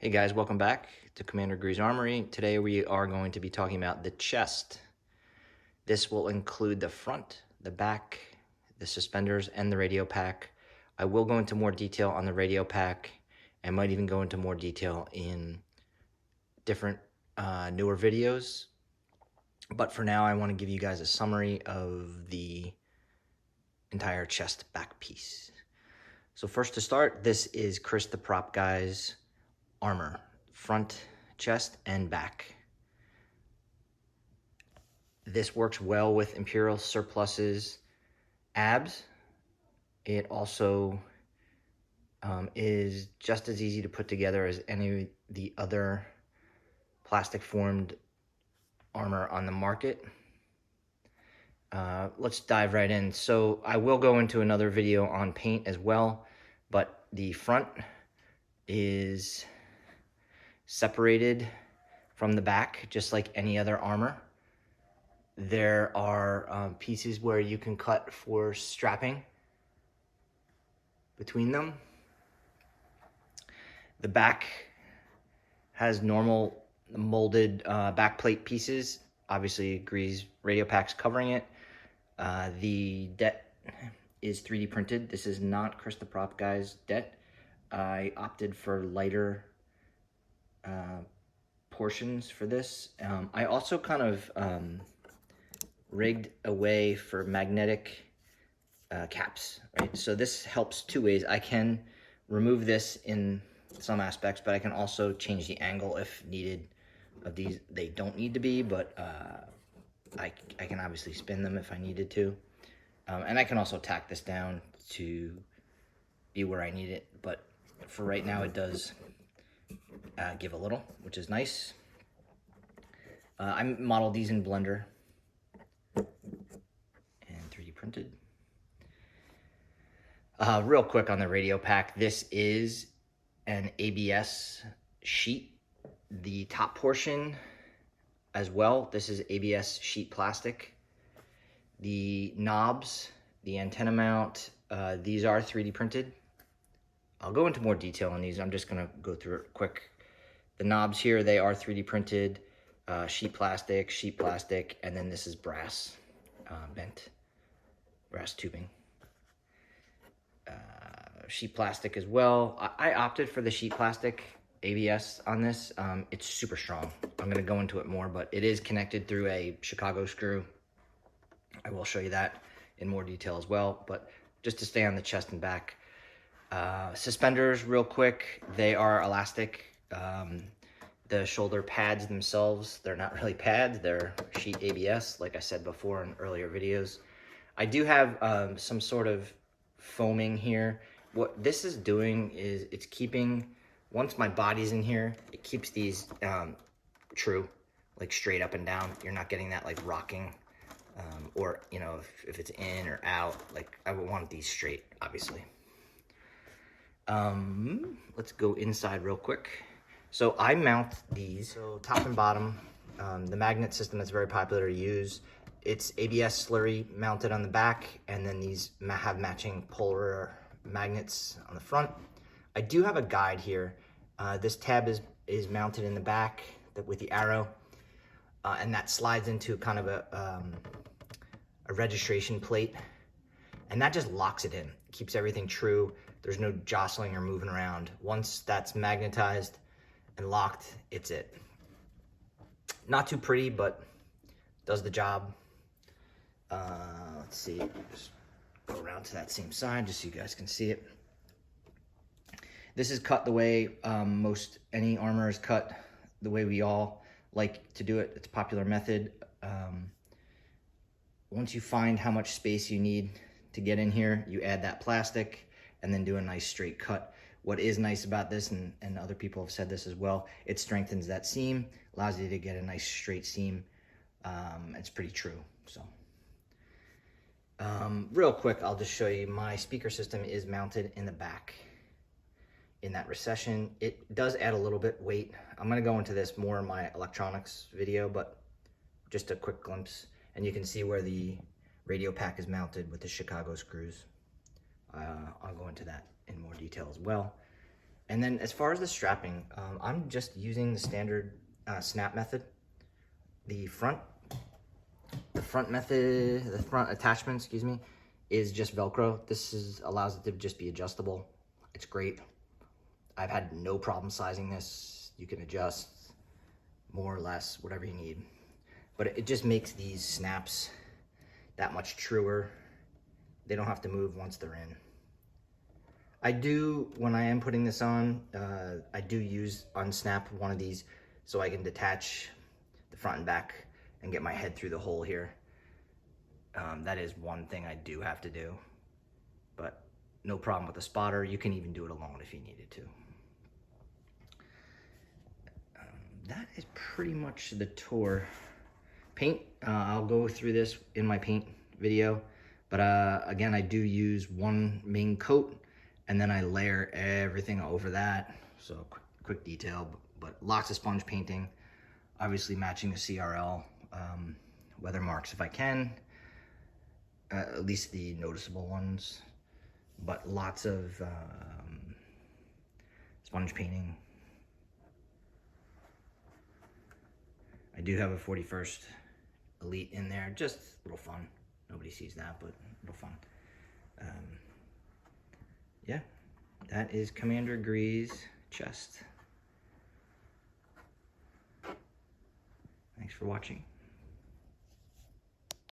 Hey guys, welcome back to Commander Gree Armory. Today we are going to be talking about the chest. This will include the front, the back, the suspenders, and the radio pack. I will go into more detail on the radio pack and might even go into more detail in different newer videos. But for now, I want to give you guys a summary of the entire chest back piece. So first to start, this is Chris the Prop Guy's armor, front, chest, and back. This works well with Imperial Surplus's abs. It also is just as easy to put together as any of the other plastic formed armor on the market. Let's dive right in. So I will go into another video on paint as well, but the front is separated from the back just like any other armor. There are pieces where you can cut for strapping between them. The back has normal molded back plate pieces. Obviously, Gree's radio pack's covering it. The det is 3D printed. This is not Chris the Prop Guy's det. I opted for lighter portions for this. I also kind of rigged a way for magnetic caps, right? So this helps two ways. I can remove this in some aspects, but I can also change the angle if needed of these. They don't need to be, but I can obviously spin them if I needed to. And I can also tack this down to be where I need it, but for right now it does give a little, which is nice. I modeled these in Blender and 3D printed. Real quick on the radio pack, this is an ABS sheet. The top portion as well, this is ABS sheet plastic. The knobs, the antenna mount, these are 3D printed. I'll go into more detail on these. I'm just gonna go through it quick. The knobs here, they are 3D printed, sheet plastic, and then this is brass, bent brass tubing. Sheet plastic as well. I opted for the sheet plastic ABS on this. It's super strong. I'm gonna go into it more, but it is connected through a Chicago screw. I will show you that in more detail as well, but just to stay on the chest and back. Suspenders, real quick, they are elastic. The shoulder pads themselves, they're not really pads, they're sheet ABS, like I said before in earlier videos. I do have some sort of foaming here. What this is doing is it's keeping, once my body's in here, it keeps these true, like straight up and down. You're not getting that like rocking, or you know, if it's in or out, like I would want these straight, obviously. Let's go inside real quick. So I mount these, so top and bottom, the magnet system that's very popular to use. It's ABS slurry mounted on the back, and then these have matching polar magnets on the front. I do have a guide here. This tab is mounted in the back with the arrow, and that slides into kind of a registration plate, and that just locks it in. Keeps everything true. There's no jostling or moving around. Once that's magnetized and locked, it's it. Not too pretty, but does the job. Let's see, just go around to that same side just so you guys can see it. This is cut the way most any armor is cut, the way we all like to do it. It's a popular method. Once you find how much space you need to get in here, you add that plastic and then do a nice straight cut. What is nice about this, and other people have said this as well, it strengthens that seam, allows you to get a nice straight seam. It's pretty true. So real quick, I'll just show you my speaker system is mounted in the back in that recession. It does add a little bit weight. I'm gonna go into this more in my electronics video, but just a quick glimpse. And you can see where the radio pack is mounted with the Chicago screws. I'll go into that in more detail as well. And then as far as the strapping, I'm just using the standard snap method. The front attachment, excuse me, is just Velcro. Allows it to just be adjustable. It's great. I've had no problem sizing this. You can adjust more or less, whatever you need. But it just makes these snaps that much truer. They don't have to move once they're in. I do, when I am putting this on, I do unsnap one of these so I can detach the front and back and get my head through the hole here. That is one thing I do have to do, but no problem with the spotter. You can even do it alone if you needed to. That is pretty much the tour. Paint, I'll go through this in my paint video, but again, I do use one main coat and then I layer everything over that. So quick detail, but lots of sponge painting, obviously matching the CRL, weather marks if I can, at least the noticeable ones, but lots of sponge painting. I do have a 41st Elite in there, just a little fun. Nobody sees that, but a little fun. Yeah, that is Commander Gree's chest. Thanks for watching.